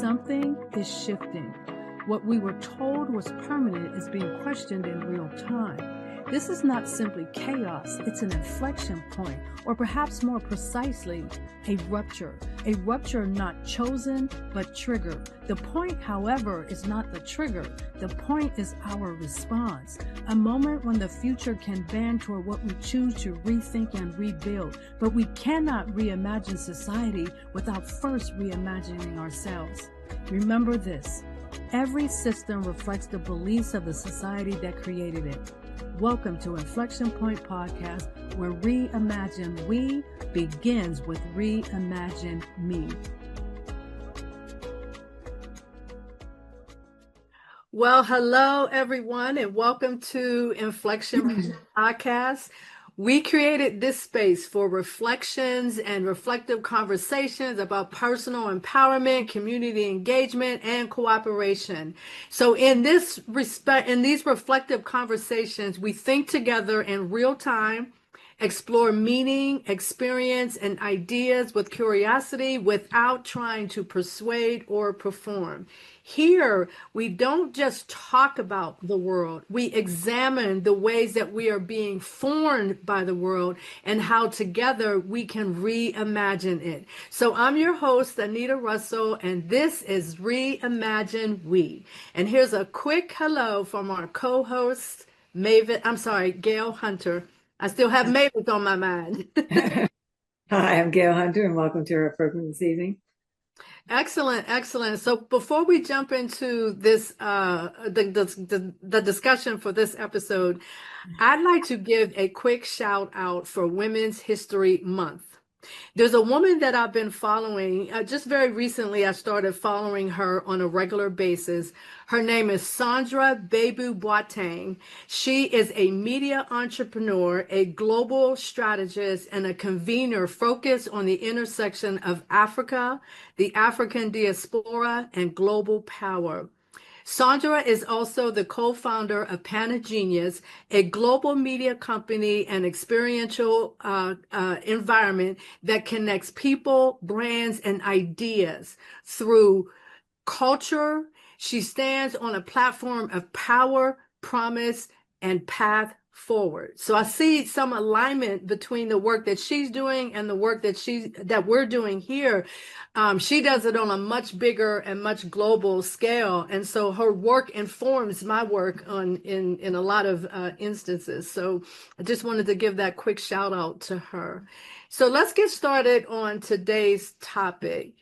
something is shifting. What we were told was permanent is being questioned in real time. This is not simply chaos, it's an inflection point, or perhaps more precisely, a rupture. A rupture not chosen, but triggered. The point, however, is not the trigger. The point is our response. A moment when the future can bend toward what we choose to rethink and rebuild. But we cannot reimagine society without first reimagining ourselves. Remember this. Every system reflects the beliefs of the society that created it. Welcome to Inflection Point Podcast, where Reimagine We begins with Reimagine Me. Well, hello, everyone, and welcome to Inflection Podcast. We created this space for reflections and reflective conversations about personal empowerment, community engagement, and cooperation. So in these reflective conversations, we think together in real time, explore meaning, experience, and ideas with curiosity without trying to persuade or perform. Here, we don't just talk about the world. We examine the ways that we are being formed by the world and how together we can reimagine it. So I'm your host, Anita Russell, and this is Reimagine We. And here's a quick hello from our co-host, Gail Hunter. I still have Mavis on my mind. Hi, I'm Gail Hunter, and welcome to our program this evening. Excellent, excellent. So before we jump into this, the discussion for this episode, I'd like to give a quick shout out for Women's History Month. There's a woman that I've been following. Just very recently, I started following her on a regular basis. Her name is Sandra Bebu Boateng. She is a media entrepreneur, a global strategist, and a convener focused on the intersection of Africa, the African diaspora, and global power. Sandra is also the co-founder of Panagenius, a global media company and experiential environment that connects people, brands, and ideas through culture. She stands on a platform of power, promise, and path forward. So I see some alignment between the work that she's doing and the work that we're doing here. She does it on a much bigger and much global scale, and so her work informs my work in a lot of instances. So I just wanted to give that quick shout out to her. So let's get started on today's topic.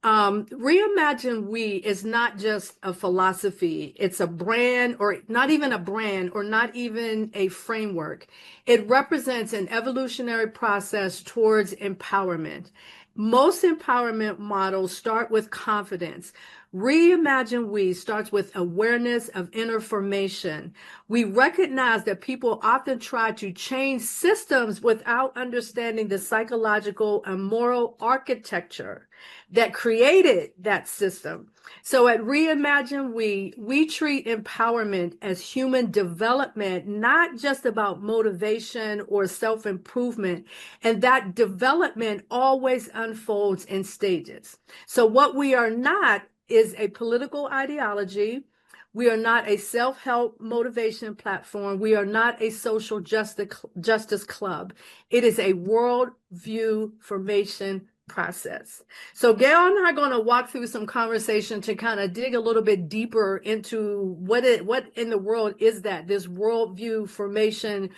Reimagine We is not just a philosophy. It's a brand, or not even a brand, or not even a framework. It represents an evolutionary process towards empowerment. Most empowerment models start with confidence. Reimagine We starts with awareness of inner formation. We recognize that people often try to change systems without understanding the psychological and moral architecture that created that system. So at Reimagine we treat empowerment as human development, not just about motivation or self-improvement. And that development always unfolds in stages. So what we are not is a political ideology. We are not a self-help motivation platform. We are not a social justice club. It is a worldview formation process. So Gail and I are going to walk through some conversation to kind of dig a little bit deeper into what in the world is this worldview formation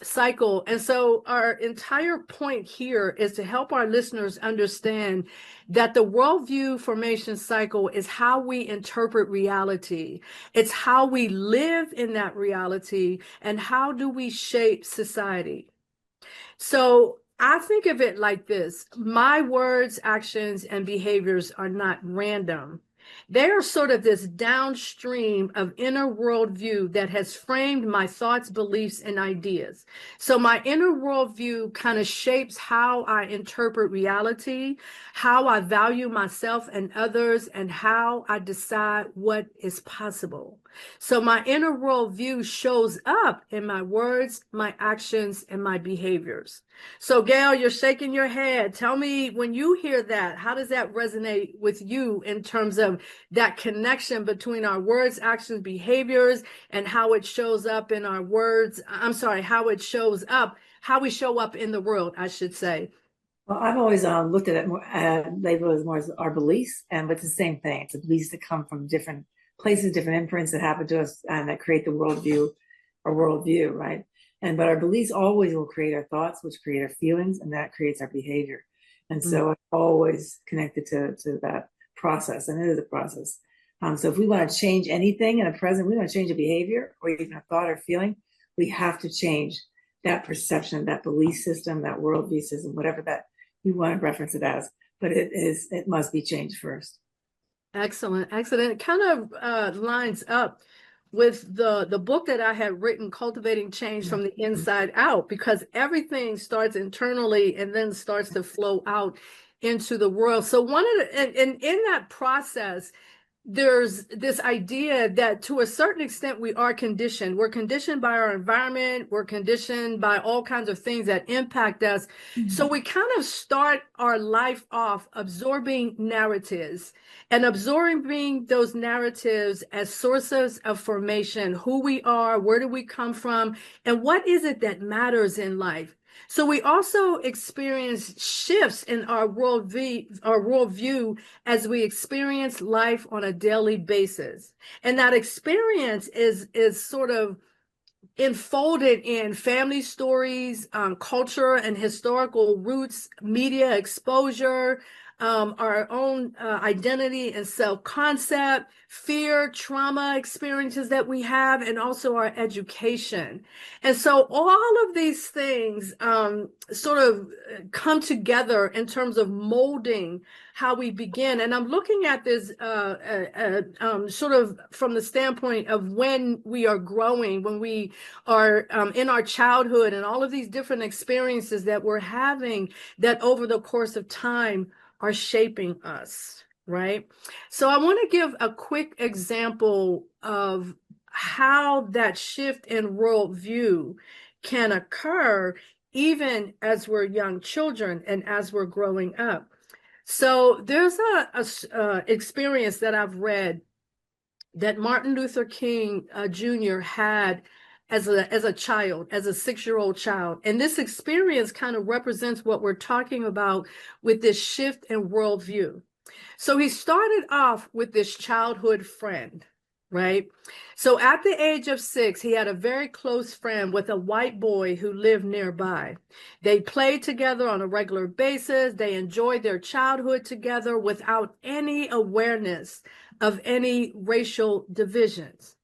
cycle. And so our entire point here is to help our listeners understand that the worldview formation cycle is how we interpret reality. It's how we live in that reality, and how do we shape society. So I think of it like this. My words, actions, and behaviors are not random. They are sort of this downstream of inner worldview that has framed my thoughts, beliefs, and ideas. So my inner worldview kind of shapes how I interpret reality, how I value myself and others, and how I decide what is possible. So my inner worldview shows up in my words, my actions, and my behaviors. So Gail, you're shaking your head. Tell me, when you hear that, how does that resonate with you in terms of that connection between our words, actions, behaviors, and how it shows up in our words? I'm sorry, how it shows up, how we show up in the world, I should say. Well, I've always looked at it more, labeled as more as our beliefs, but it's the same thing. It's the beliefs that come from different places, different imprints that happen to us, and that create the worldview, or worldview, right? But our beliefs always will create our thoughts, which create our feelings, and that creates our behavior. And so I'm always connected to that process, and it is a process. So if we want to change anything in the present, we want to change a behavior or even a thought or feeling, we have to change that perception, that belief system, that worldview system, whatever that you want to reference it as, but it must be changed first. Excellent, excellent. It kind of lines up with the book that I had written, Cultivating Change from the Inside Out, because everything starts internally and then starts to flow out into the world. So one of the, and in that process, there's this idea that to a certain extent we are conditioned. We're conditioned by our environment. We're conditioned by all kinds of things that impact us. So we kind of start our life off absorbing narratives and absorbing those narratives as sources of formation, who we are, where do we come from, and what is it that matters in life. So we also experience shifts in our worldview as we experience life on a daily basis. And that experience is sort of enfolded in family stories, culture and historical roots, media exposure, our own identity and self-concept, fear, trauma experiences that we have, and also our education. And so all of these things sort of come together in terms of molding how we begin. And I'm looking at this sort of from the standpoint of when we are growing, when we are in our childhood, and all of these different experiences that we're having that over the course of time are shaping us, right? So I want to give a quick example of how that shift in worldview can occur even as we're young children and as we're growing up. So there's a experience that I've read that Martin Luther King Jr. had as a child, as a 6-year-old child. And this experience kind of represents what we're talking about with this shift in worldview. So he started off with this childhood friend, right? So at the age of 6, he had a very close friend with a white boy who lived nearby. They played together on a regular basis. They enjoyed their childhood together without any awareness of any racial divisions.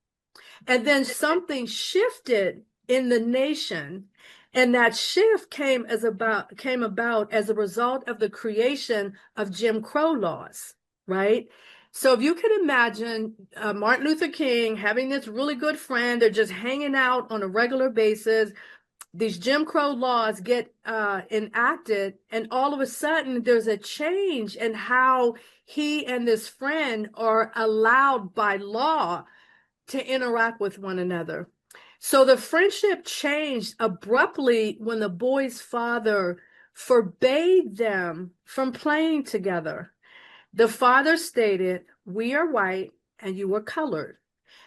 And then something shifted in the nation, and that shift came about as a result of the creation of Jim Crow laws, right? So if you could imagine Martin Luther King having this really good friend, they're just hanging out on a regular basis. These Jim Crow laws get enacted, and all of a sudden there's a change in how he and this friend are allowed by law to interact with one another. So the friendship changed abruptly when the boy's father forbade them from playing together. The father stated, "We are white and you are colored."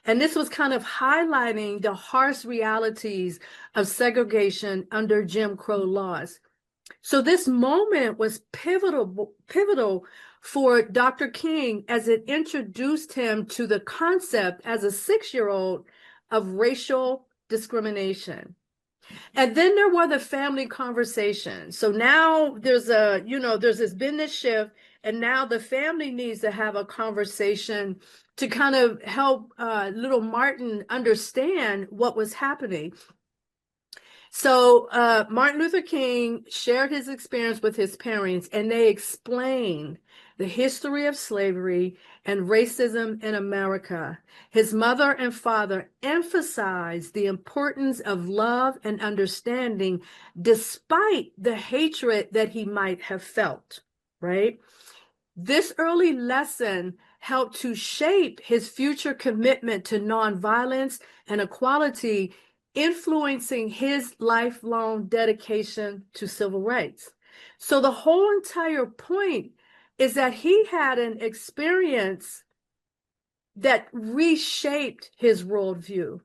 And this was kind of highlighting the harsh realities of segregation under Jim Crow laws. So this moment was pivotal for Dr. King, as it introduced him to the concept as a 6-year-old of racial discrimination. And then there were the family conversations. So now there's been this shift, and now the family needs to have a conversation to kind of help little Martin understand what was happening. So Martin Luther King shared his experience with his parents, and they explained the history of slavery and racism in America. His mother and father emphasized the importance of love and understanding despite the hatred that he might have felt, right? This early lesson helped to shape his future commitment to nonviolence and equality, influencing his lifelong dedication to civil rights. So the whole entire point is that he had an experience that reshaped his worldview.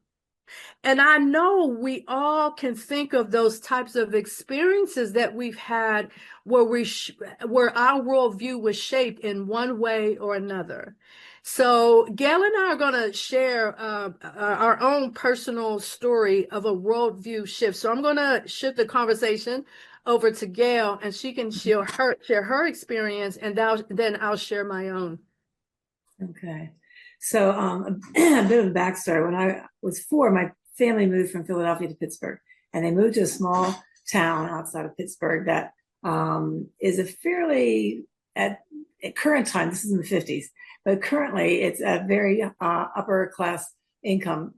And I know we all can think of those types of experiences that we've had where where our worldview was shaped in one way or another. So Gail and I are going to share our own personal story of a worldview shift. So I'm going to shift the conversation over to Gail, and she can share her experience, and then I'll share my own. Okay. So a bit of a backstory. When I was 4, my family moved from Philadelphia to Pittsburgh, and they moved to a small town outside of Pittsburgh that is a fairly, at current time, this is in the 50s, but currently it's a very upper class income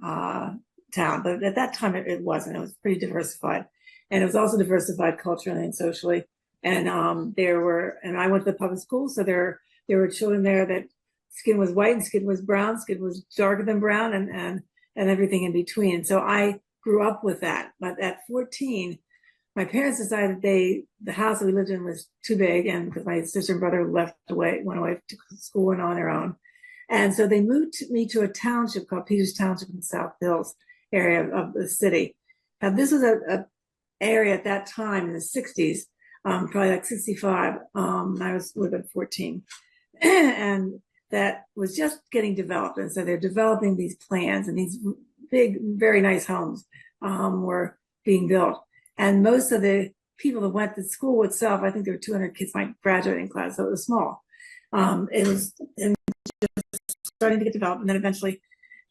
town. But at that time, it wasn't. It was pretty diversified. And it was also diversified culturally and socially. And and I went to the public school, so there were children there that skin was white and skin was brown, skin was darker than brown, and everything in between. And so I grew up with that. But at 14, my parents decided the house that we lived in was too big, and because my sister and brother went away to school and on their own. And so they moved me to a township called Peters Township in the South Hills area of the city. Now, this was a area at that time in the 60s, probably like 65. I was with at 14. And that was just getting developed. And so they're developing these plans, and these big, very nice homes were being built. And most of the people that went to school itself, I think there were 200 kids in my graduating class, so it was small. It was just starting to get developed. And then eventually,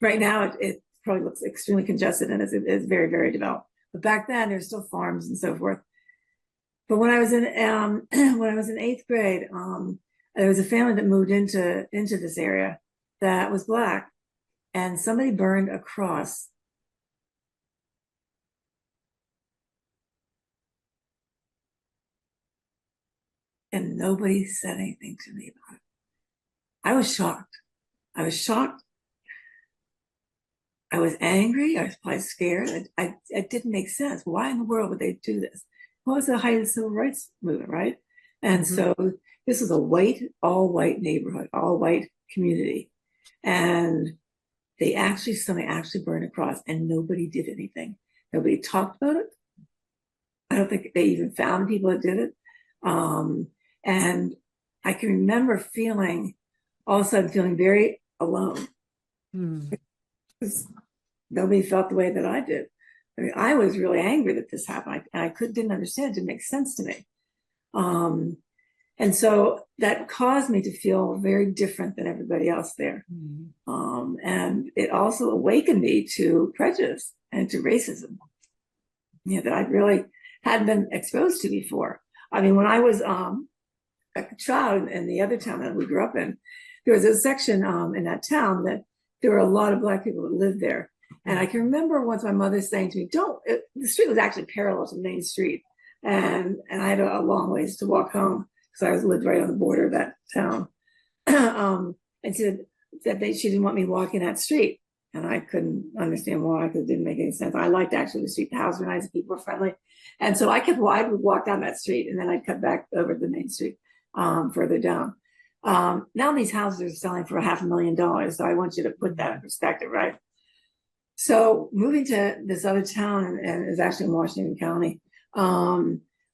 right now, it probably looks extremely congested, and it's very, very developed. But back then, there's still farms and so forth. But when I was in when I was in 8th grade, there was a family that moved into this area that was Black, and somebody burned a cross. And nobody said anything to me about it. I was shocked. I was shocked. I was angry. I was probably scared. It didn't make sense. Why in the world would they do this? What was the height of the civil rights movement, right? And so this was a all white neighborhood, all white community. And somebody actually burned a cross, and nobody did anything. Nobody talked about it. I don't think they even found people that did it. And I can remember all of a sudden feeling very alone. Nobody felt the way that I did. I mean, I was really angry that this happened. I didn't understand. It didn't make sense to me. And so that caused me to feel very different than everybody else there. And it also awakened me to prejudice and to racism, that I really hadn't been exposed to before. I mean, when I was a child in the other town that we grew up in, there was a section in that town that there were a lot of Black people that lived there. And I can remember once my mother saying to me, the street was actually parallel to Main Street. And I had a long ways to walk home because I lived right on the border of that town. And said that she didn't want me walking that street. And I couldn't understand why, because it didn't make any sense. I liked actually the street. The houses were nice, people were friendly. And so I would walk down that street, and then I'd cut back over to the Main Street further down. Now these houses are selling for $500,000. So I want you to put that in perspective, right? So moving to this other town, and it was actually in Washington County,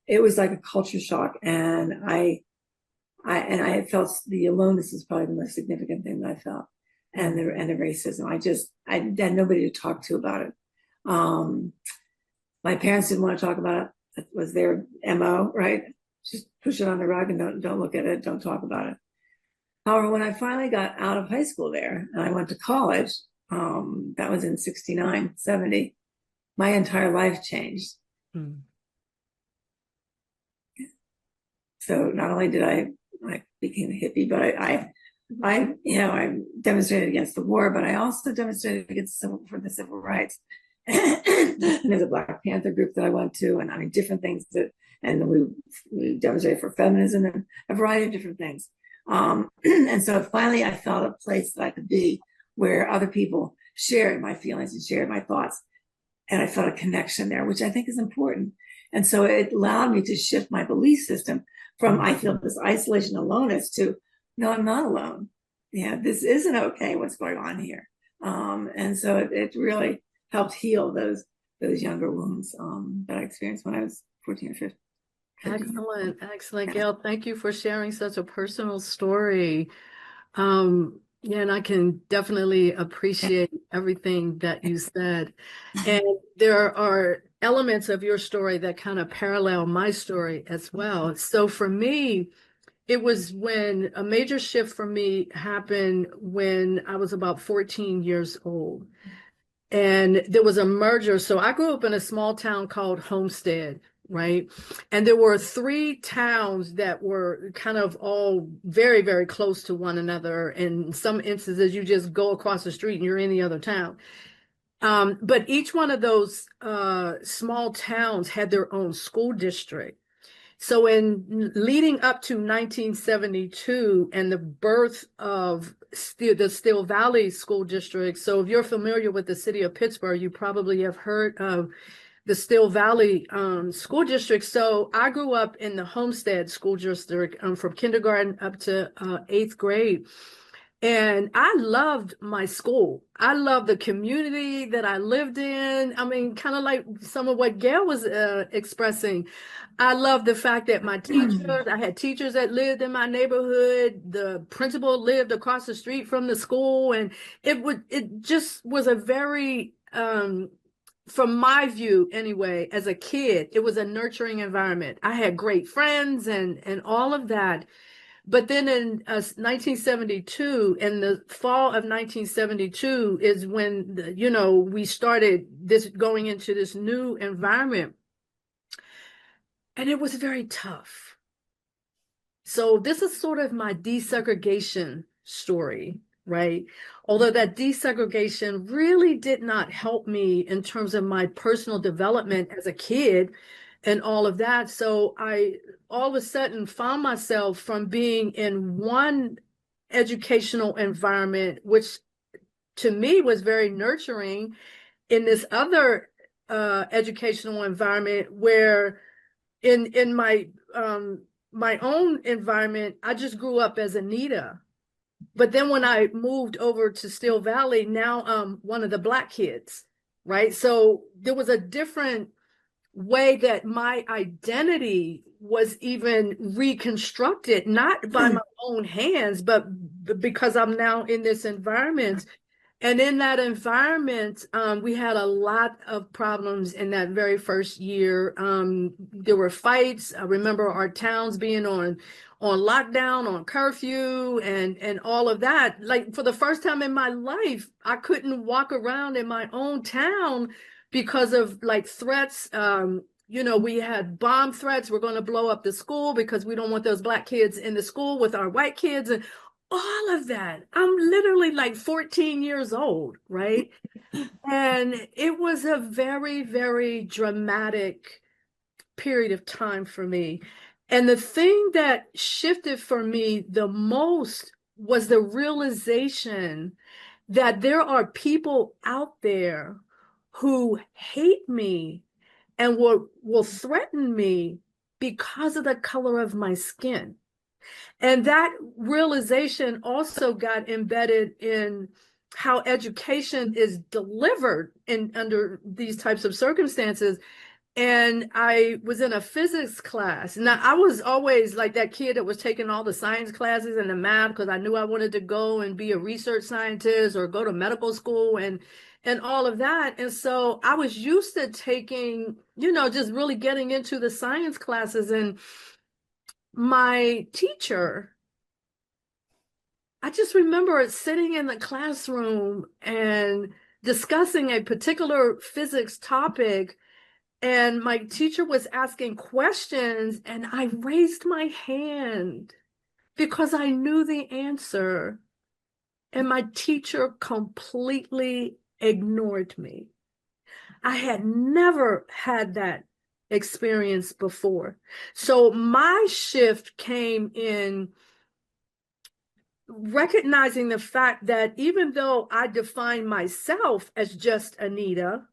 it was like a culture shock. And I felt the aloneness is probably the most significant thing that I felt. And the racism. I had nobody to talk to about it. My parents didn't want to talk about it. That was their MO, right? Just push it on the rug and don't look at it, don't talk about it. However, when I finally got out of high school there and I went to college, that was in 69, 70, my entire life changed. So not only did I became a hippie, but I demonstrated against the war, but I also demonstrated for the civil rights. And there's a Black Panther group that I went to, and I mean different things and we demonstrated for feminism and a variety of different things. And so finally I felt a place that I could be where other people shared my feelings and shared my thoughts. And I felt a connection there, which I think is important. And so it allowed me to shift my belief system from I feel this isolation, aloneness to no, I'm not alone. Yeah, this isn't okay. What's going on here? And so it really helped heal those younger wounds that I experienced when I was 14 or 15. Excellent, excellent, Gail. Thank you for sharing such a personal story. Yeah, and I can definitely appreciate everything that you said. And there are elements of your story that kind of parallel my story as well. So for me, it was when a major shift for me happened when I was about 14 years old. And there was a merger. So I grew up in a small town called Homestead, right? And there were three towns that were kind of all very, very close to one another. In some instances, you just go across the street and you're in the other town. But each one of those small towns had their own school district. So in leading up to 1972 and the birth of the Still Valley School District, so if you're familiar with the city of Pittsburgh, you probably have heard of the Still Valley School District. So I grew up in the Homestead School District from kindergarten up to eighth grade. And I loved my school. I loved the community that I lived in. I mean, kind of like some of what Gail was expressing. I love the fact that my teachers, I had teachers that lived in my neighborhood. The principal lived across the street from the school. And it just was a very, from my view anyway, as a kid, it was a nurturing environment. I had great friends and all of that. But then in 1972, in the fall of 1972 is when, we started this going into this new environment. And it was very tough. So this is sort of my desegregation story, right? Although that desegregation really did not help me in terms of my personal development as a kid and all of that. So I all of a sudden found myself from being in one educational environment, which to me was very nurturing, in this other educational environment where in my own environment, I just grew up as Anita. But then when I moved over to Still Valley, now I'm one of the Black kids, right? So there was a different way that my identity was even reconstructed, not by my own hands, but because I'm now in this environment. And in that environment, we had a lot of problems in that very first year. There were fights. I remember our towns being on lockdown, on curfew, and all of that. Like for the first time in my life, I couldn't walk around in my own town because of like threats. We had bomb threats. We're going to blow up the school because we don't want those Black kids in the school with our white kids. And all of that. I'm literally like 14 years old, right? And it was a very, very dramatic period of time for me. And the thing that shifted for me the most was the realization that there are people out there who hate me and will threaten me because of the color of my skin. And that realization also got embedded in how education is delivered under these types of circumstances. And I was in a physics class. Now, I was always like that kid that was taking all the science classes and the math because I knew I wanted to go and be a research scientist or go to medical school and all of that. And so I was used to taking, just really getting into the science classes. And my teacher, I just remember sitting in the classroom and discussing a particular physics topic, and my teacher was asking questions, and I raised my hand because I knew the answer, and my teacher completely ignored me. I had never had that experience before. So my shift came in recognizing the fact that even though I define myself as just Anita,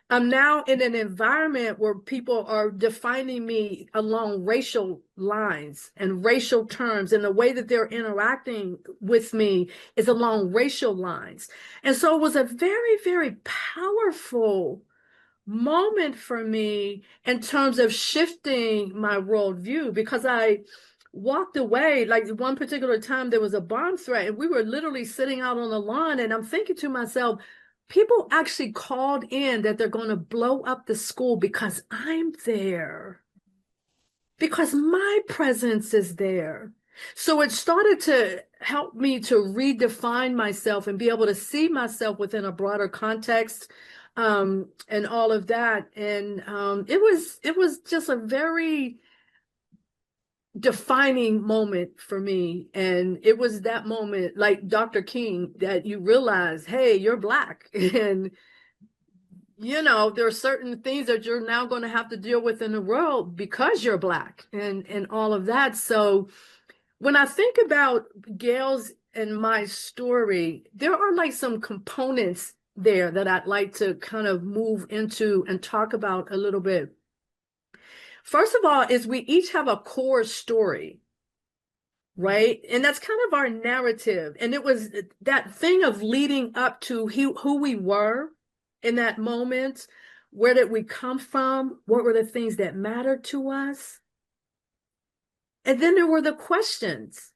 I'm now in an environment where people are defining me along racial lines and racial terms, and the way that they're interacting with me is along racial lines. And so it was a very, very powerful moment for me in terms of shifting my worldview, because I walked away. Like one particular time there was a bomb threat and we were literally sitting out on the lawn, and I'm thinking to myself, people actually called in that they're going to blow up the school because I'm there, because my presence is there. So it started to help me to redefine myself and be able to see myself within a broader context, and all of that. And it was just a very defining moment for me. And it was that moment, like Dr. King, that you realize, hey, you're Black. And there are certain things that you're now going to have to deal with in the world because you're Black, and all of that. So when I think about Gail's and my story, there are like some components there that I'd like to kind of move into and talk about a little bit. First of all, is we each have a core story, right? And that's kind of our narrative. And it was that thing of leading up to who we were in that moment. Where did we come from? What were the things that mattered to us? And then there were the questions.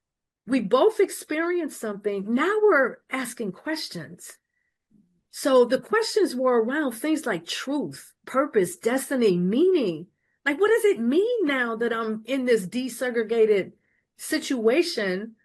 We both experienced something. Now we're asking questions. So the questions were around things like truth, purpose, destiny, meaning. Like, what does it mean now that I'm in this desegregated situation?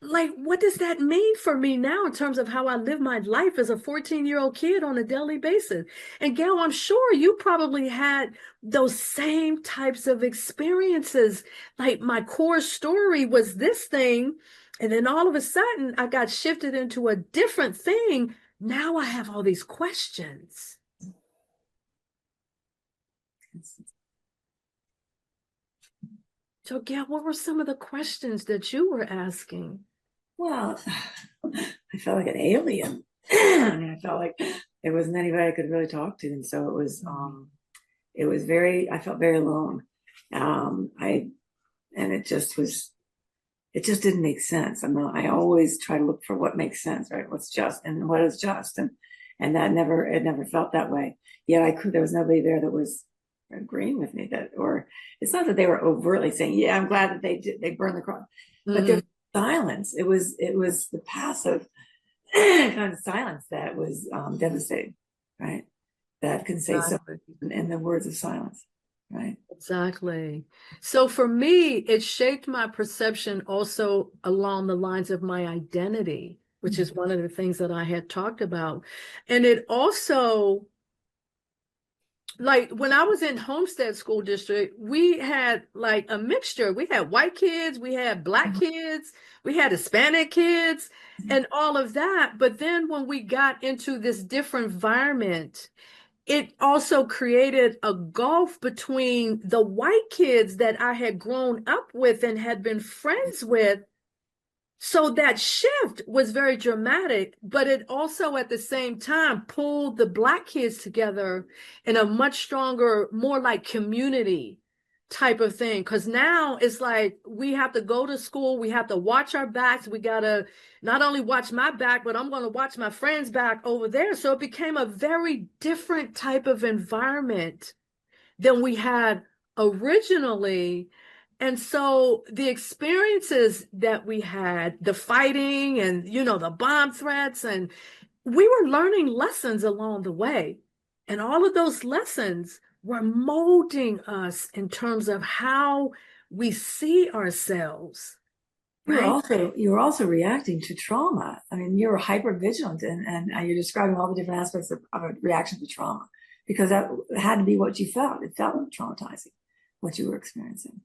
Like, what does that mean for me now in terms of how I live my life as a 14-year-old kid on a daily basis? And Gail, I'm sure you probably had those same types of experiences. Like, my core story was this thing, and then all of a sudden I got shifted into a different thing. Now I have all these questions. So Gail, what were some of the questions that you were asking? Well, I felt like an alien. I mean, I felt like there wasn't anybody I could really talk to, and so it was very. I felt very alone. And it just didn't make sense. I always try to look for what makes sense, right? What's just and what is just, and that it never felt that way. Yet there was nobody there that was agreeing with me or it's not that they were overtly saying, yeah, I'm glad that they burned the cross, but there was silence. It was the passive kind of silence that was devastating, right? That can say something in the words of silence, right? Exactly. So for me, it shaped my perception also along the lines of my identity, which is one of the things that I had talked about. And it also, like when I was in Homestead School District, we had like a mixture. We had white kids, we had Black kids, we had Hispanic kids, and all of that. But then when we got into this different environment, it also created a gulf between the white kids that I had grown up with and had been friends with. So that shift was very dramatic, but it also at the same time pulled the Black kids together in a much stronger, more like community type of thing. Because now it's like we have to go to school, we have to watch our backs, we got to not only watch my back, but I'm going to watch my friend's back over there. So it became a very different type of environment than we had originally. And so the experiences that we had, the fighting and, the bomb threats, and we were learning lessons along the way. And all of those lessons were molding us in terms of how we see ourselves. Right? You were also reacting to trauma. I mean, you were hyper vigilant and you're describing all the different aspects of a reaction to trauma, because that had to be what you felt. It felt traumatizing, what you were experiencing.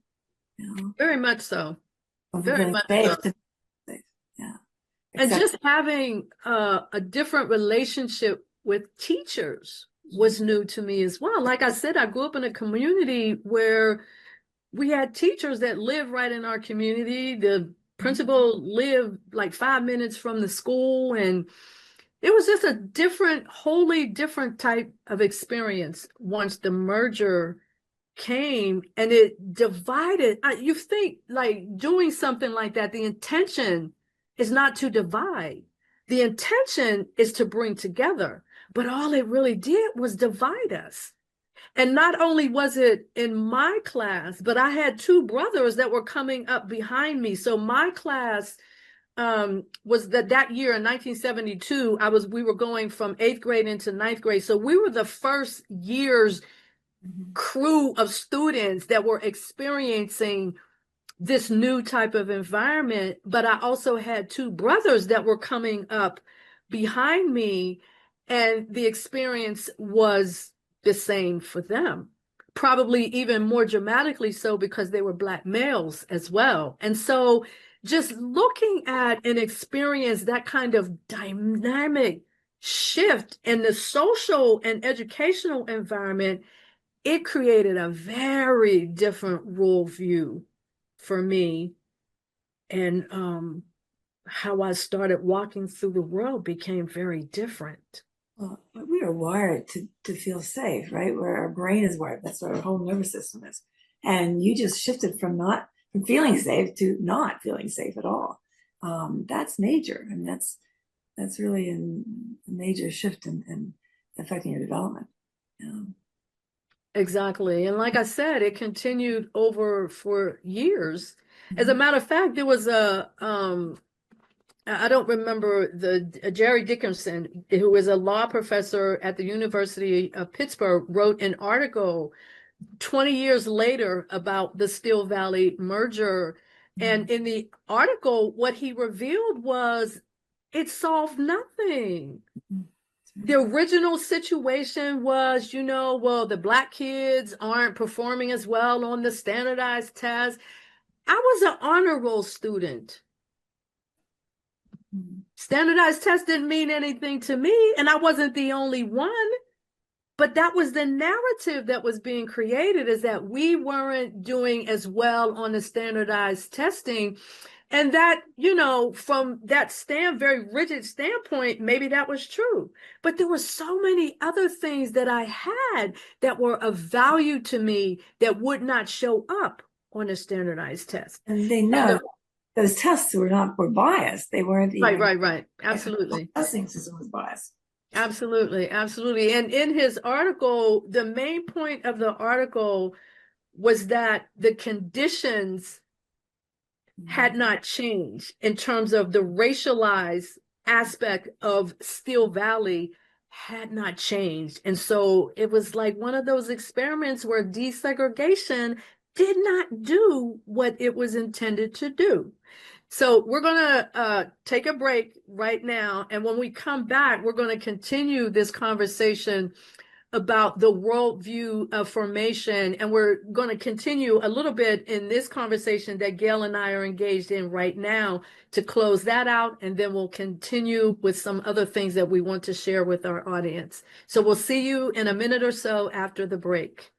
Very much so. Very much so. Yeah. And just having a different relationship with teachers was new to me as well. Like I said, I grew up in a community where we had teachers that lived right in our community. The principal lived like 5 minutes from the school, and it was just a different, wholly different type of experience once the merger came, and it divided. You think like doing something like that, the intention is not to divide. The intention is to bring together, but all it really did was divide us. And not only was it in my class, but I had two brothers that were coming up behind me. So my class was that year in 1972, we were going from 8th grade into 9th grade. So we were the first year's crew of students that were experiencing this new type of environment. But I also had two brothers that were coming up behind me, and the experience was the same for them, probably even more dramatically so because they were Black males as well. And so just looking at and experience that kind of dynamic shift in the social and educational environment, it created a very different worldview for me. And how I started walking through the world became very different. Well, we are wired to feel safe, right? Where our brain is wired. That's what our whole nervous system is. And you just shifted from feeling safe to not feeling safe at all. That's major. And that's really a major shift in affecting your development. Exactly. And like I said, it continued over for years. As a matter of fact, there was I don't remember Jerry Dickinson, who was a law professor at the University of Pittsburgh, wrote an article 20 years later about the Still Valley merger. And in the article, what he revealed was it solved nothing. The original situation was, well, the Black kids aren't performing as well on the standardized test. I was an honor roll student. Standardized test didn't mean anything to me, and I wasn't the only one. But that was the narrative that was being created, is that we weren't doing as well on the standardized testing. And that, from that very rigid standpoint, maybe that was true. But there were so many other things that I had that were of value to me that would not show up on a standardized test. And they know those tests were biased. They weren't even right. Absolutely. The testing system was biased. Absolutely. And in his article, the main point of the article was that the conditions had not changed in terms of the racialized aspect of Still Valley had not changed. And so it was like one of those experiments where desegregation did not do what it was intended to do. So we're going to take a break right now. And when we come back, we're going to continue this conversation about the worldview of formation. And we're going to continue a little bit in this conversation that Gail and I are engaged in right now to close that out. And then we'll continue with some other things that we want to share with our audience. So we'll see you in a minute or so after the break.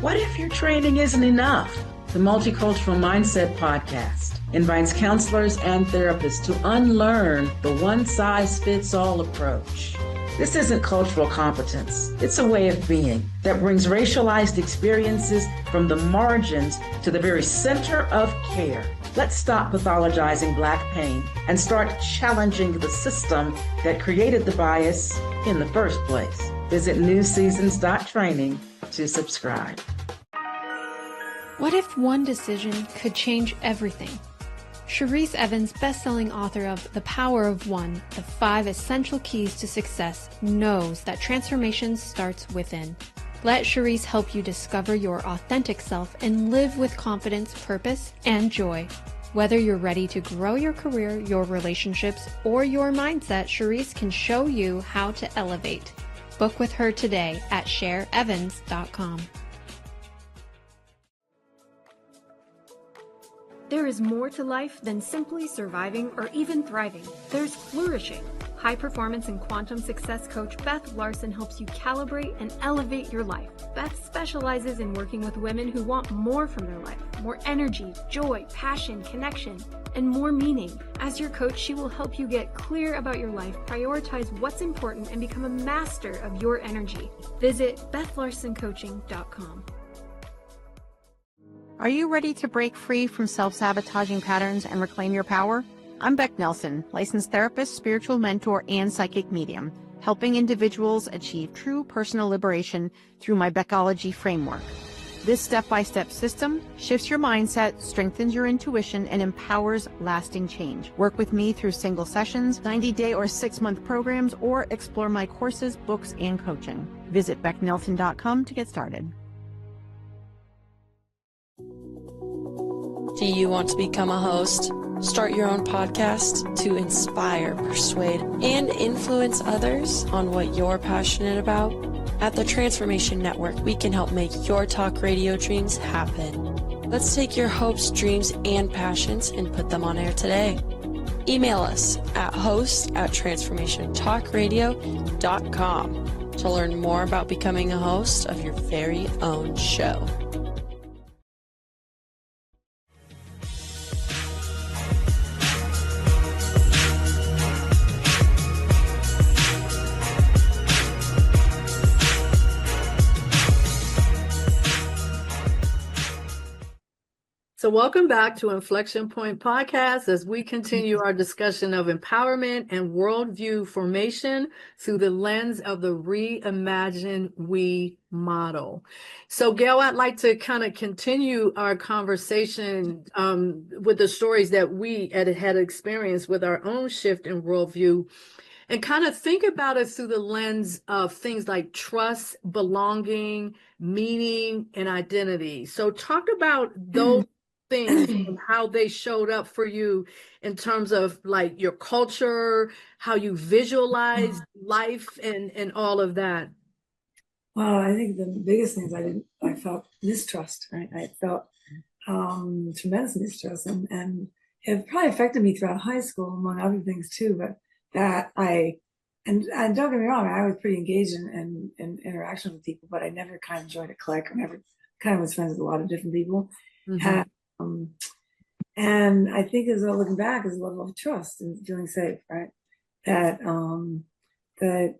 What if your training isn't enough? The Multicultural Mindset Podcast invites counselors and therapists to unlearn the one-size-fits-all approach. This isn't cultural competence. It's a way of being that brings racialized experiences from the margins to the very center of care. Let's stop pathologizing Black pain and start challenging the system that created the bias in the first place. Visit newseasons.training to subscribe. What if one decision could change everything? Cherise Evans, best-selling author of The Power of One, The 5 Essential Keys to Success, knows that transformation starts within. Let Cherise help you discover your authentic self and live with confidence, purpose, and joy. Whether you're ready to grow your career, your relationships, or your mindset, Cherise can show you how to elevate. Book with her today at shareevans.com. There is more to life than simply surviving or even thriving. There's flourishing. High performance and quantum success coach Beth Larson helps you calibrate and elevate your life. Beth specializes in working with women who want more from their life, more energy, joy, passion, connection, and more meaning. As your coach, she will help you get clear about your life, prioritize what's important, and become a master of your energy. Visit BethLarsonCoaching.com. Are you ready to break free from self-sabotaging patterns and reclaim your power? I'm Beck Nelson, licensed therapist, spiritual mentor, and psychic medium, helping individuals achieve true personal liberation through my Beckology framework. This step-by-step system shifts your mindset, strengthens your intuition, and empowers lasting change. Work with me through single sessions, 90-day or 6-month programs, or explore my courses, books, and coaching. Visit becknelson.com to get started. Do you want to become a host? Start your own podcast to inspire, persuade, and influence others on what you're passionate about? At the Transformation Network, we can help make your talk radio dreams happen. Let's take your hopes, dreams, and passions and put them on air today. Email us at host@transformationtalkradio.com to learn more about becoming a host of your very own show. So welcome back to Inflection Point Podcast as we continue our discussion of empowerment and worldview formation through the lens of the Reimagine We model. So Gail, I'd like to kind of continue our conversation with the stories that we had experienced with our own shift in worldview, and kind of think about it through the lens of things like trust, belonging, meaning, and identity. So talk about those things and how they showed up for you in terms of like your culture, how you visualize life, and all of that. Well, I think the biggest things I felt mistrust, right? I felt tremendous mistrust, and it probably affected me throughout high school, among other things too. But that and don't get me wrong, I was pretty engaged in interaction with people, but I never kind of joined a clique, or never kind of was friends with a lot of different people. Mm-hmm. And I think as I'm looking back, is a level of trust and feeling safe, right? That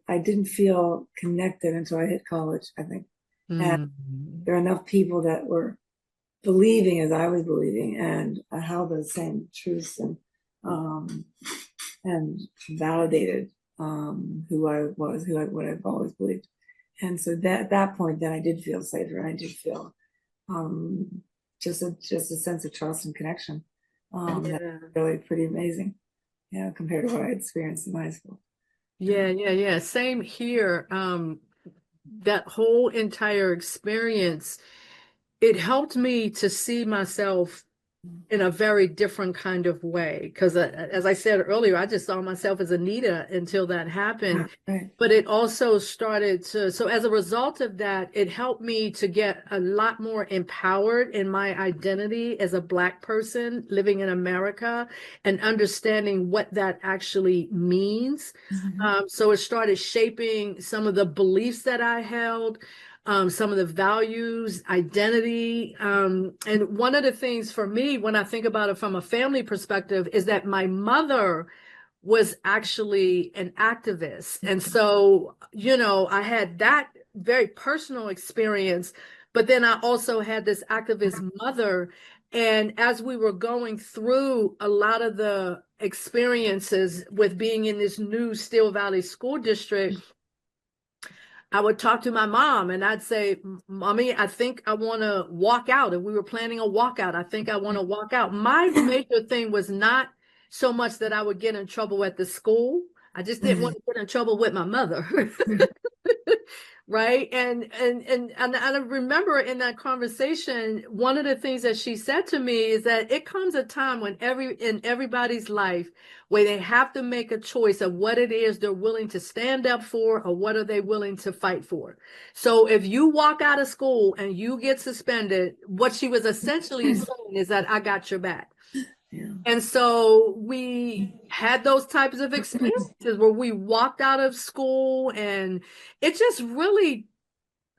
I didn't feel connected until I hit college, I think. And there are enough people that were believing as I was believing, and I held those same truths and validated who I was, what I've always believed. And so at that point, then I did feel safer, and I did feel just a sense of trust and connection. That's really pretty amazing, compared to what I had experienced in high school. Yeah. Same here. That whole entire experience, it helped me to see myself in a very different kind of way. Because as I said earlier, I just saw myself as Anita until that happened. Right. But it also started to, so as a result of that, it helped me to get a lot more empowered in my identity as a Black person living in America and understanding what that actually means. Mm-hmm. So it started shaping some of the beliefs that I held, some of the values, identity. And one of the things for me, when I think about it from a family perspective, is that my mother was actually an activist. And so, I had that very personal experience, but then I also had this activist mother. And as we were going through a lot of the experiences with being in this new Steel Valley School District, I would talk to my mom and I'd say, Mommy, I think I want to walk out. And we were planning a walkout. I think I want to walk out. My major thing was not so much that I would get in trouble at the school. I just didn't want to get in trouble with my mother. Right. And I remember in that conversation, one of the things that she said to me is that it comes a time when in everybody's life where they have to make a choice of what it is they're willing to stand up for or what are they willing to fight for. So if you walk out of school and you get suspended, what she was essentially saying is that I got your back. Yeah. And so we had those types of experiences where we walked out of school, and it just really,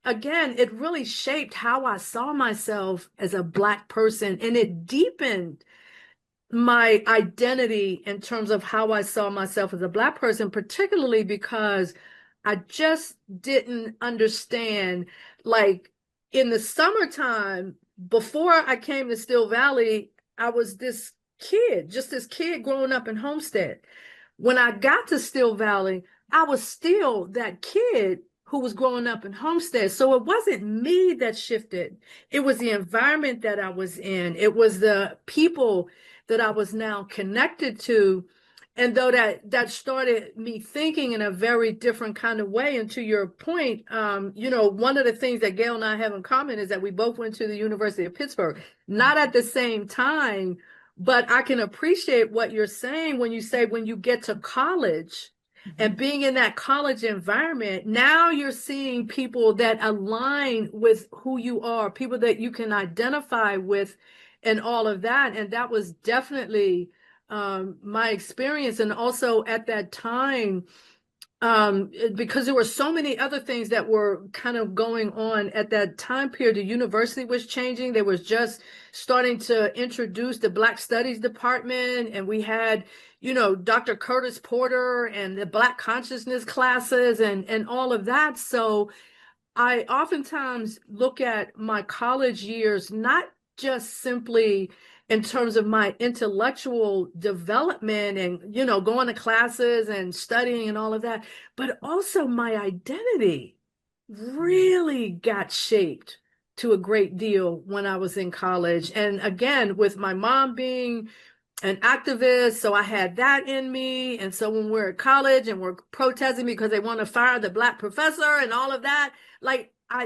again, it really shaped how I saw myself as a Black person, and it deepened my identity in terms of how I saw myself as a Black person, particularly because I just didn't understand, like in the summertime, before I came to Still Valley, I was this kid, just this kid growing up in Homestead. When I got to Still Valley, I was still that kid who was growing up in Homestead. So it wasn't me that shifted. It was the environment that I was in. It was the people that I was now connected to. And though that started me thinking in a very different kind of way. And to your point, one of the things that Gail and I have in common is that we both went to the University of Pittsburgh, not at the same time, but I can appreciate what you're saying when you say when you get to college and being in that college environment, now you're seeing people that align with who you are, people that you can identify with and all of that. And that was definitely my experience. And also at that time, because there were so many other things that were kind of going on at that time period. The university was changing. They was just starting to introduce the Black Studies department. And we had, Dr. Curtis Porter and the Black consciousness classes and all of that. So I oftentimes look at my college years, not just simply in terms of my intellectual development and, going to classes and studying and all of that, but also my identity really got shaped to a great deal when I was in college. And again, with my mom being an activist, so I had that in me. And so when we're at college and we're protesting because they want to fire the Black professor and all of that,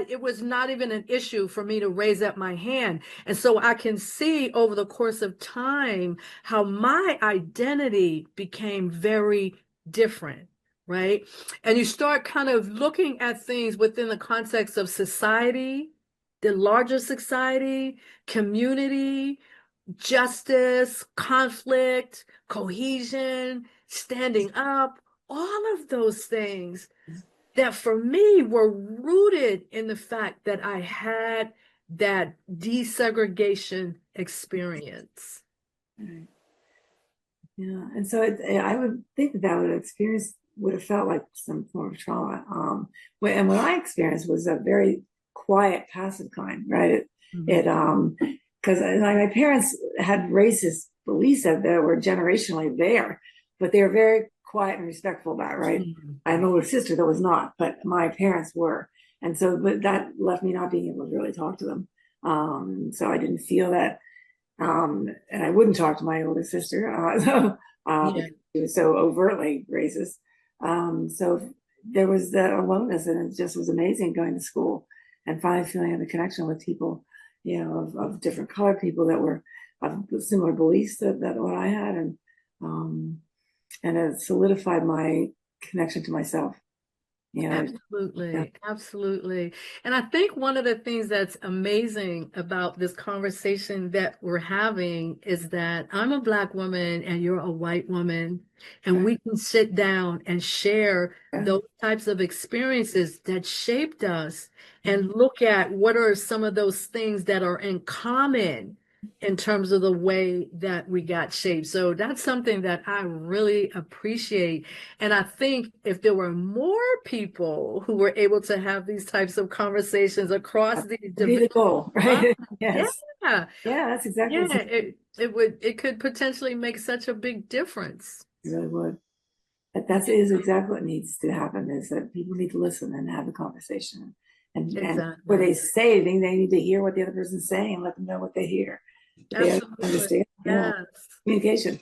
it was not even an issue for me to raise up my hand. And so I can see over the course of time how my identity became very different, right? And you start kind of looking at things within the context of society, the larger society, community, justice, conflict, cohesion, standing up, all of those things that for me were rooted in the fact that I had that desegregation experience. Right. Yeah. And so I would think that would have felt like some form of trauma. And what I experienced was a very quiet, passive kind, right? Because my parents had racist beliefs that were generationally there, but they were very quiet and respectful about it, right? I have an older sister that was not, but my parents were. And so, but that left me not being able to really talk to them. So I didn't feel that. And I wouldn't talk to my older sister. She was so overtly racist. So there was the aloneness, and it just was amazing going to school and finally feeling the connection with people, of different colored people that were of similar beliefs that what I had. And it solidified my connection to myself. Absolutely. Yeah. Absolutely. And I think one of the things that's amazing about this conversation that we're having is that I'm a Black woman and you're a white woman, and we can sit down and share those types of experiences that shaped us and look at what are some of those things that are in common in terms of the way that we got shaped. So that's something that I really appreciate. And I think if there were more people who were able to have these types of conversations across the the goal, right? Yes. Yeah. Yeah, that's exactly it could potentially make such a big difference. It really would. That is exactly what needs to happen, is that people need to listen and have a conversation. And where they say anything, they need to hear what the other person's saying and let them know what they hear. They understand. Yes. Communication.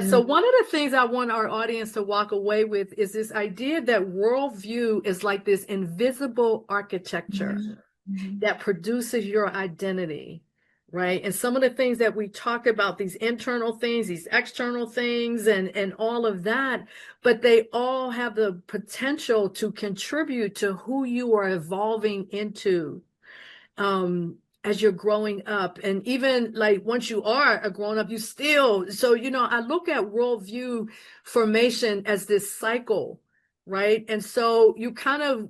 So one of the things I want our audience to walk away with is this idea that worldview is like this invisible architecture that produces your identity, right? And some of the things that we talked about, these internal things, these external things, and all of that, but they all have the potential to contribute to who you are evolving into. as you're growing up. And even like once you are a grown up, you still, so, I look at worldview formation as this cycle, right? And so you kind of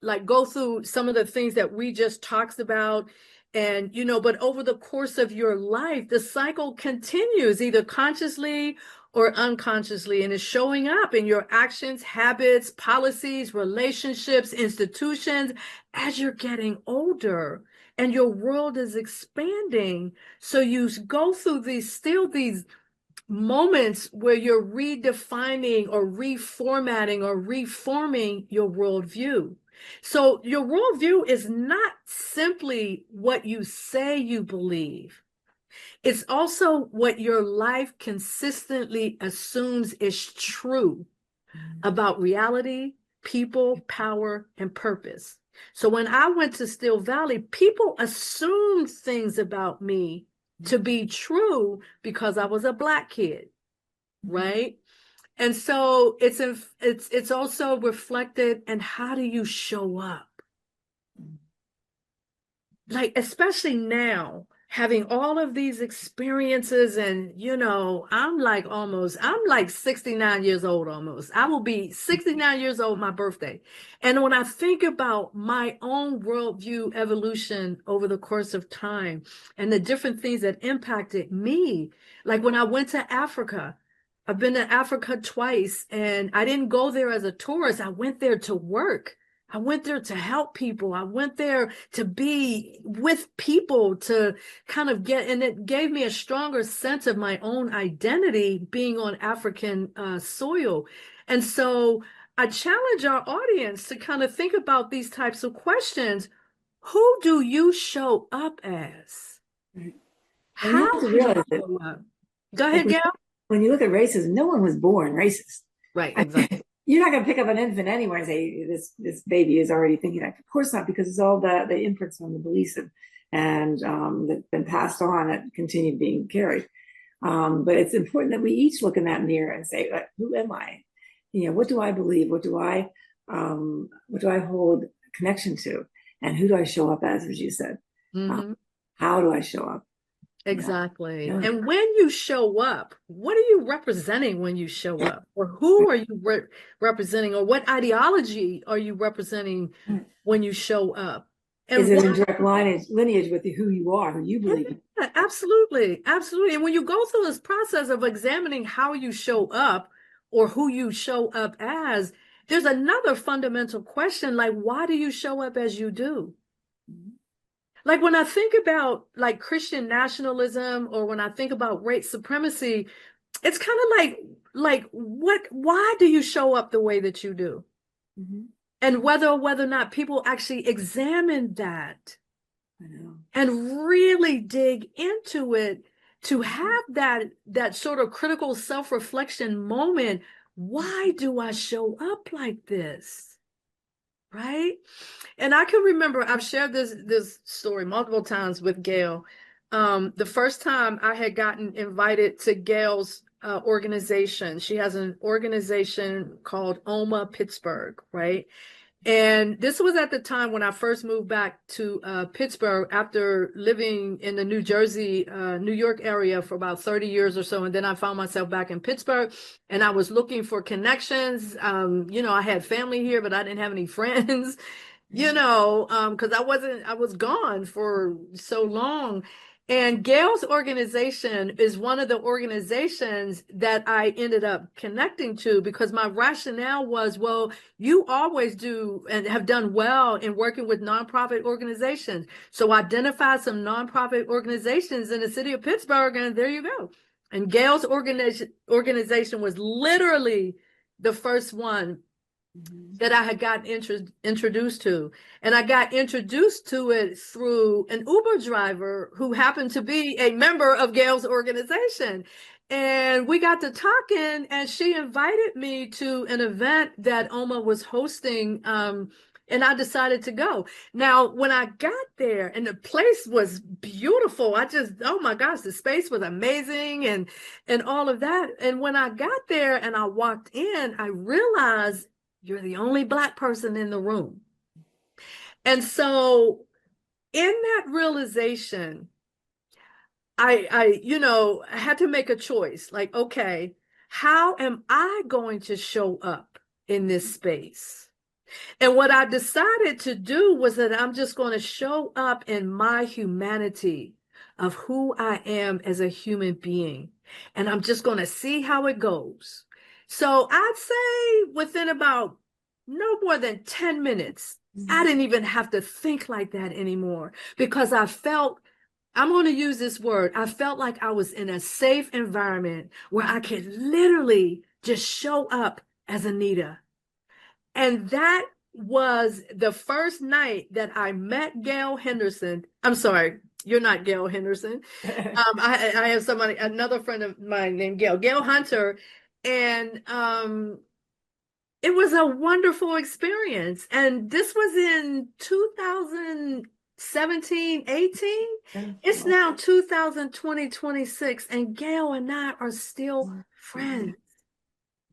like go through some of the things that we just talked about. And, but over the course of your life, the cycle continues either consciously or unconsciously, and it's showing up in your actions, habits, policies, relationships, institutions as you're getting older and your world is expanding. So you go through these moments where you're redefining or reformatting or reforming your worldview. So your worldview is not simply what you say you believe. It's also what your life consistently assumes is true about reality, people, power, and purpose. So when I went to Still Valley, people assumed things about me to be true because I was a Black kid, right? And so it's also reflected in how do you show up? Like, especially now, having all of these experiences, and I'm like 69 years old almost. I will be 69 years old my birthday. And when I think about my own worldview evolution over the course of time and the different things that impacted me, like when I went to Africa, I've been to Africa twice, and I didn't go there as a tourist. I went there to work. I went there to help people. I went there to be with people, to kind of and it gave me a stronger sense of my own identity being on African soil. And so I challenge our audience to kind of think about these types of questions. Who do you show up as? And How you have to do you realize that show up? Go ahead, Gail. when you look at racism, no one was born racist. Right, exactly. You're not going to pick up an infant anywhere and say this baby is already thinking that. Of course not, because it's all the imprints from the beliefs and that's been passed on and continue being carried. But it's important that we each look in that mirror and say, who am I? What do I believe? What do I hold connection to? And who do I show up as you said? Mm-hmm. How do I show up? Exactly. Yeah. And when you show up, what are you representing when you show up? Or who are you representing? Or what ideology are you representing when you show up? And is it in direct lineage with who you are, who you believe in? Yeah, absolutely. Absolutely. And when you go through this process of examining how you show up or who you show up as, there's another fundamental question, like, why do you show up as you do? Like when I think about like Christian nationalism, or when I think about white supremacy, it's kind of like why do you show up the way that you do? Mm-hmm. And whether or not people actually examine that I and really dig into it to have that sort of critical self-reflection moment. Why do I show up like this? Right? And I can remember I've shared this story multiple times with Gail. The first time I had gotten invited to Gail's organization, she has an organization called OMA Pittsburgh, right? And this was at the time when I first moved back to Pittsburgh after living in the New Jersey, New York area for about 30 years or so. And then I found myself back in Pittsburgh, and I was looking for connections. I had family here, but I didn't have any friends, because I was gone for so long. And Gail's organization is one of the organizations that I ended up connecting to, because my rationale was, well, you always do and have done well in working with nonprofit organizations. So identify some nonprofit organizations in the city of Pittsburgh, and there you go. And Gail's organization was literally the first one that I had gotten introduced to. And I got introduced to it through an Uber driver who happened to be a member of Gail's organization. And we got to talking, and she invited me to an event that OMA was hosting. And I decided to go. Now, when I got there, and the place was beautiful, oh my gosh, the space was amazing and all of that. And when I got there and I walked in, I realized you're the only Black person in the room. And so in that realization, I had to make a choice. Like, okay, how am I going to show up in this space? And what I decided to do was that I'm just going to show up in my humanity of who I am as a human being. And I'm just going to see how it goes. So I'd say within about no more than 10 minutes, I didn't even have to think like that anymore because I felt, I'm going to use this word, I felt like I was in a safe environment where I could literally just show up as Anita. And that was the first night that I met Gail Henderson. I'm sorry, you're not Gail Henderson. I have somebody, another friend of mine named Gail Hunter, and it was a wonderful experience. And this was in 2017, 18. It's now 2020, 26, and Gail and I are still friends.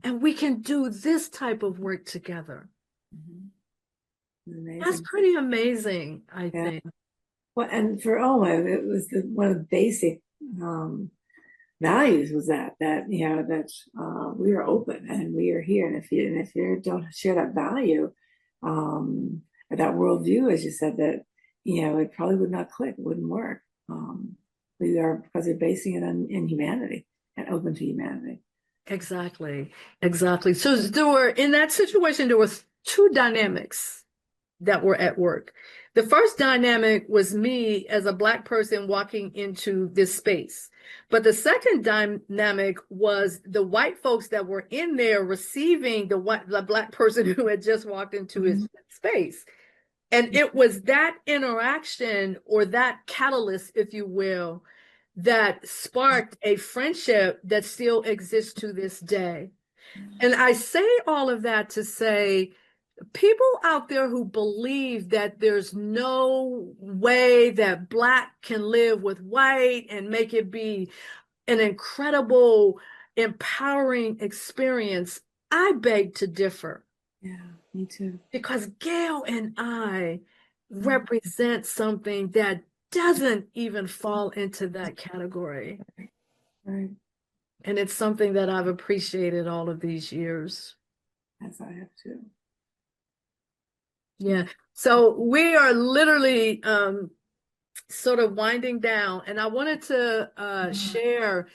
And we can do this type of work together. Amazing. That's pretty amazing, I think. Well, and for Oma, it was one of the basic values was that we are open and we are here, and if you don't share that value, that worldview, as you said, that it probably would not click, it wouldn't work. We are, because we're basing it in humanity and open to humanity. Exactly. So there were, in that situation, there was two dynamics that were at work. The first dynamic was me as a Black person walking into this space. But the second dynamic was the white folks that were in there receiving the Black person who had just walked into his space. And it was that interaction, or that catalyst, if you will, that sparked a friendship that still exists to this day. And I say all of that to say, people out there who believe that there's no way that Black can live with white and make it be an incredible, empowering experience, I beg to differ. Yeah, me too. Because Gail and I represent something that doesn't even fall into that category. Right. And it's something that I've appreciated all of these years. As I have too. Yeah. So we are literally sort of winding down, and I wanted to share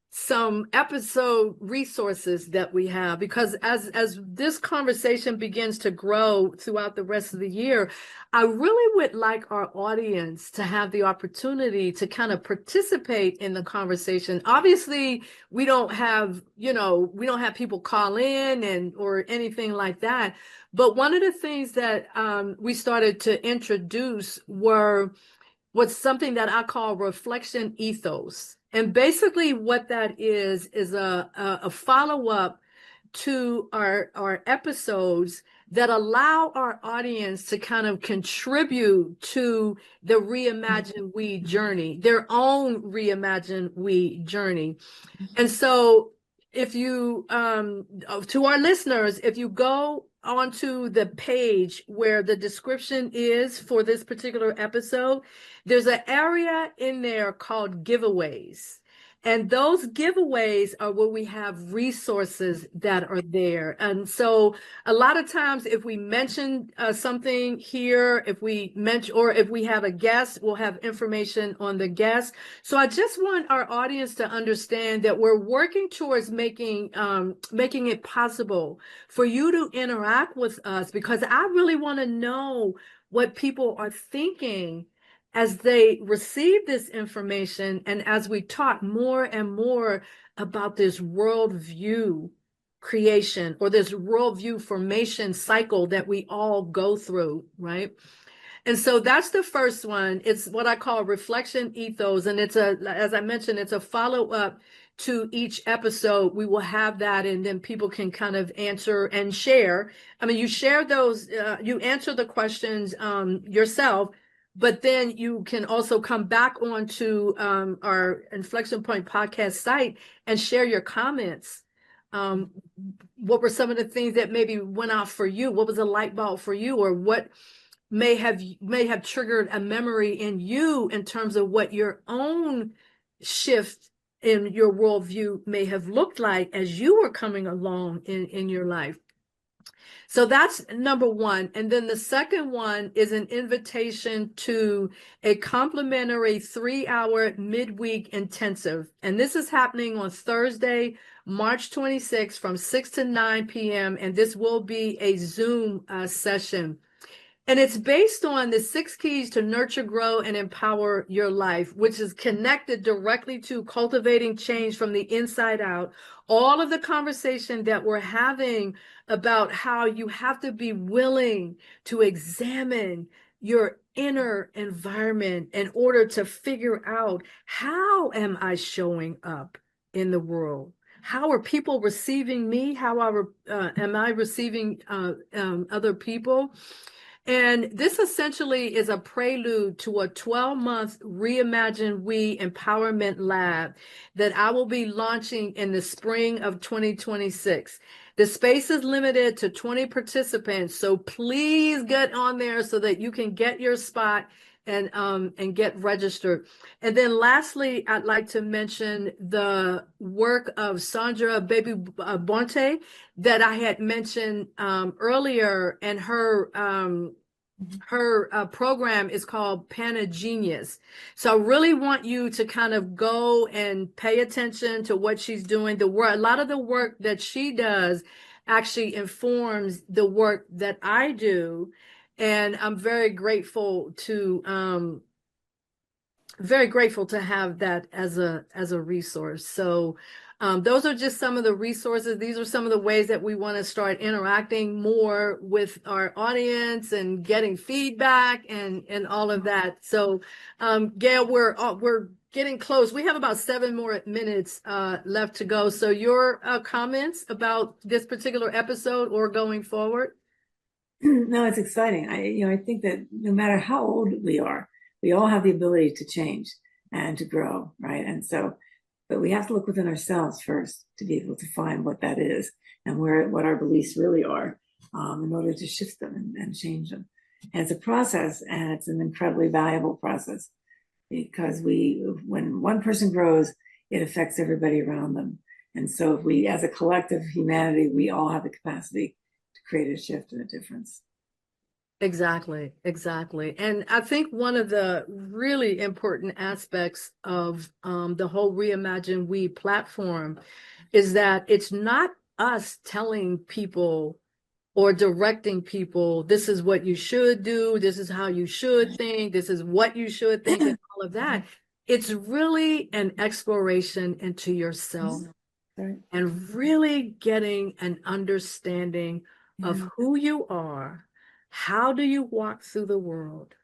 some episode resources that we have, because as this conversation begins to grow throughout the rest of the year, I really would like our audience to have the opportunity to kind of participate in the conversation. Obviously, we don't have people call in or anything like that. But one of the things that we started to introduce was something that I call reflection ethos. And basically what that is a follow-up to our episodes that allow our audience to kind of contribute to the Reimagine We journey, their own Reimagine We journey. And so if you, to our listeners, if you go onto the page where the description is for this particular episode, there's an area in there called giveaways. And those giveaways are where we have resources that are there. And so a lot of times if we mention something here, if we mention, or if we have a guest, we'll have information on the guest. So I just want our audience to understand that we're working towards making it possible for you to interact with us, because I really want to know what people are thinking as they receive this information, and as we talk more and more about this worldview creation, or this worldview formation cycle that we all go through, right? And so that's the first one. It's what I call reflection ethos. And as I mentioned, it's a follow-up to each episode. We will have that, and then people can kind of answer and share. I mean, you share those, you answer the questions yourself, but then you can also come back onto our Inflection Point podcast site and share your comments. What were some of the things that maybe went off for you? What was a light bulb for you? Or what may have triggered a memory in you in terms of what your own shift in your worldview may have looked like as you were coming along in your life. So that's number one. And then the second one is an invitation to a complimentary 3-hour midweek intensive. And this is happening on Thursday, March 26th from 6 to 9 p.m. And this will be a Zoom session. And it's based on the 6 keys to nurture, grow, and empower your life, which is connected directly to cultivating change from the inside out. All of the conversation that we're having about how you have to be willing to examine your inner environment in order to figure out, how am I showing up in the world? How are people receiving me? How am I receiving other people? And this essentially is a prelude to a 12-month Reimagine We Empowerment Lab that I will be launching in the spring of 2026. The space is limited to 20 participants, so please get on there so that you can get your spot and get registered. And then lastly, I'd like to mention the work of Sandra Baby Bonte that I had mentioned earlier, and her program is called Panagenius. So I really want you to kind of go and pay attention to what she's doing. A lot of the work that she does actually informs the work that I do. And I'm very grateful to have that as a resource. So those are just some of the resources. These are some of the ways that we want to start interacting more with our audience and getting feedback and all of that. So Gail, we're getting close. We have about 7 more minutes left to go. So your comments about this particular episode or going forward? No, it's exciting. I think that no matter how old we are, we all have the ability to change and to grow, right? And so, but we have to look within ourselves first to be able to find what that is and what our beliefs really are, in order to shift them and change them. And it's a process, and it's an incredibly valuable process, because when one person grows, it affects everybody around them. And so if we, as a collective humanity, we all have the capacity to create a shift and a difference. Exactly. And I think one of the really important aspects of the whole Reimagine We platform is that it's not us telling people or directing people, this is what you should do, this is how you should think, this is what you should think, and all of that. It's really an exploration into yourself, Right. and really getting an understanding of who you are. How do you walk through the world?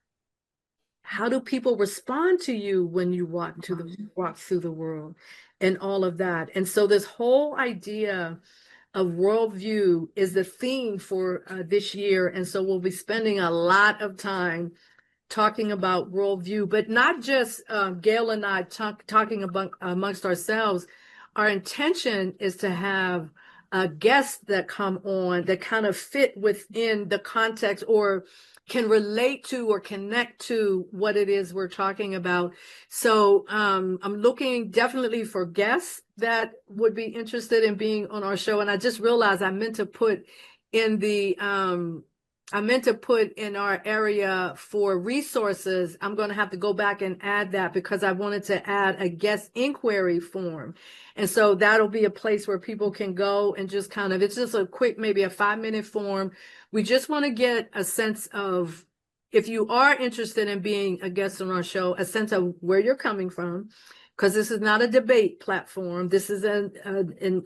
How do people respond to you when you walk through the world, and all of that? And so this whole idea of worldview is the theme for this year. And so we'll be spending a lot of time talking about worldview, but not just Gail and I talking about amongst ourselves. Our intention is to have guests that come on that kind of fit within the context or can relate to or connect to what it is we're talking about. So I'm looking definitely for guests that would be interested in being on our show. And I just realized I meant to put in our area for resources. I'm going to have to go back and add that, because I wanted to add a guest inquiry form. And so that'll be a place where people can go and just kind of, it's just a quick, maybe a 5-minute form. We just want to get a sense of, if you are interested in being a guest on our show, a sense of where you're coming from, because this is not a debate platform. This is an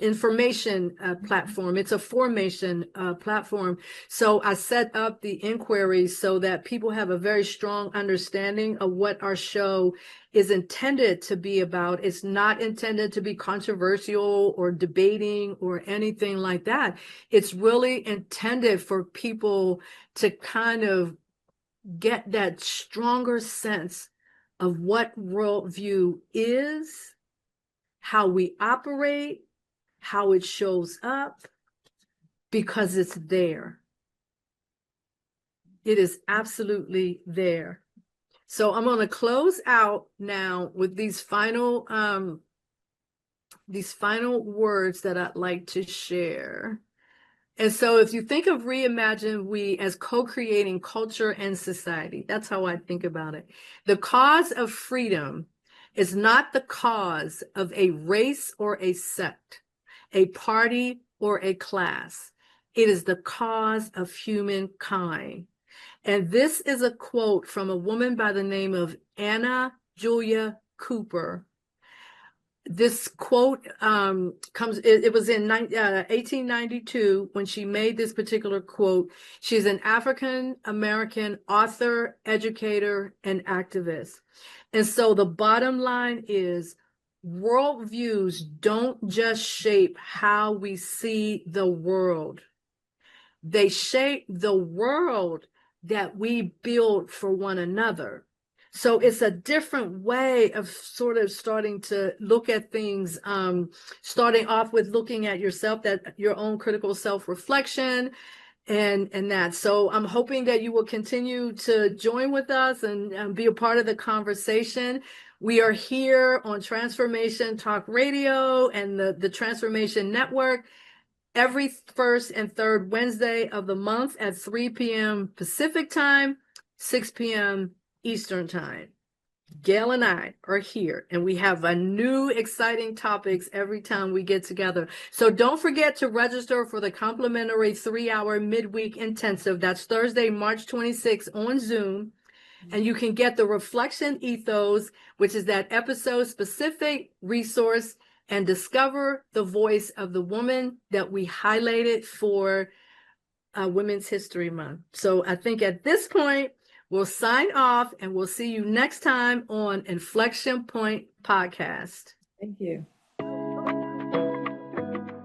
information platform. It's a formation platform. So I set up the inquiries so that people have a very strong understanding of what our show is intended to be about. It's not intended to be controversial or debating or anything like that. It's really intended for people to kind of get that stronger sense of what worldview is, how we operate, how it shows up, because it's there. It is absolutely there. So I'm going to close out now with these final words that I'd like to share. And so if you think of Reimagine We as co-creating culture and society, that's how I think about it. The cause of freedom is not the cause of a race or a sect, a party or a class. It is the cause of humankind. And this is a quote from a woman by the name of Anna Julia Cooper. This quote it was in 1892 when she made this particular quote. She's an African-American author, educator, and activist. And so the bottom line is, worldviews don't just shape how we see the world. They shape the world that we build for one another. So it's a different way of sort of starting to look at things, starting off with looking at yourself, that your own critical self-reflection and that. So I'm hoping that you will continue to join with us and be a part of the conversation. We are here on Transformation Talk Radio and the Transformation Network every first and third Wednesday of the month at 3 p.m. Pacific time, 6 p.m. Eastern time. Gail and I are here, and we have a new exciting topics every time we get together. So don't forget to register for the complimentary 3-hour midweek intensive. That's Thursday, March 26th on Zoom. And you can get the Reflection Ethos, which is that episode specific resource, and discover the voice of the woman that we highlighted for Women's History Month. So I think at this point, we'll sign off, and we'll see you next time on Inflection Point Podcast. Thank you.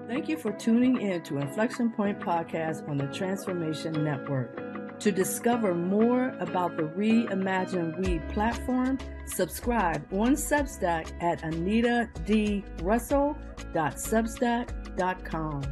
Thank you for tuning in to Inflection Point Podcast on the Transformation Network. To discover more about the Reimagine We platform, subscribe on Substack at anitadrussell.substack.com.